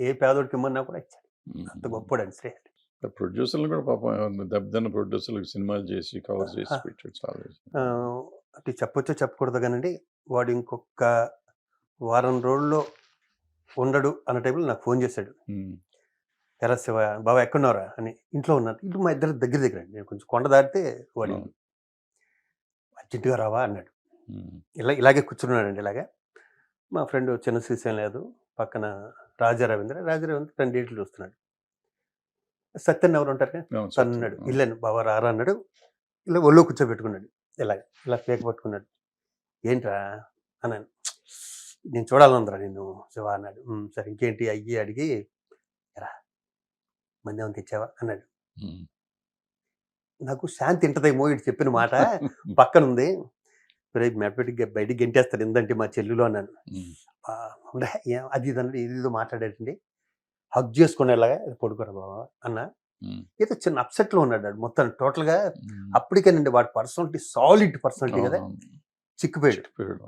ఏ పేదోడికి ఇమ్మన్నా కూడా ఇచ్చాడు. అంత గొప్పోడండి శ్రీహరి. ప్రొడ్యూసర్లు కూడా పాపం దెబ్బతిన్న ప్రొడ్యూసర్లకు సినిమాలు చేసి కవర్ చేసి పెట్టాడు చాలా. అంటే చెప్పొచ్చో చెప్పకూడదు కానండి, వాడు ఇంకొక వారం రోజుల్లో ఉండడు అన్న టైంలో నాకు ఫోన్ చేశాడు. ఎరా శివ బాబా ఎక్కడున్నారా అని. ఇంట్లో ఉన్నాను. ఇటు మా ఇద్దరు దగ్గర దగ్గర అండి. నేను కొంచెం కొండ దాటితే వాడి అర్జెంటుగా రావా అన్నాడు. ఇలాగే కూర్చున్నాడండి. ఇలాగే మా ఫ్రెండ్ చిన్న శ్రీశైలం లేదు, పక్కన రాజారవీంద్ర 2 డేట్లు చూస్తున్నాడు. సత్యన్ ఎవరు ఉంటారు తను అన్నాడు. ఇల్లాను బాబా రారా అన్నాడు. ఇలా ఒళ్ళో కూర్చోబెట్టుకున్నాడు. ఇలా పేక పట్టుకున్నాడు. ఏంట్రా అన్నాను. నేను చూడాలందరా నిన్ను శివ అన్నాడు. సరే ఇంకేంటి అయ్యి అడిగి రా మంది ఏమైనా తెచ్చావా అన్నాడు. నాకు శాంతి ఇంటదేమో ఇటు చెప్పిన మాట పక్కనుంది. మెడపెట్టి బయటికి గెంటేస్తాడు ఏందంటే మా చెల్లులో అన్నాను. అది ఇదన్నాడు. ఏదేదో మాట్లాడాడండి. హగ్ చేసుకునేలాగా పడుకోరా బాబా అన్న. ఏదో చిన్న అప్సెట్లో ఉన్నాడు మొత్తం టోటల్గా. అప్పటికేనండి వాడి పర్సనాలిటీ సాలిడ్ పర్సనాలిటీ కదా, చిక్కిపోయాడు.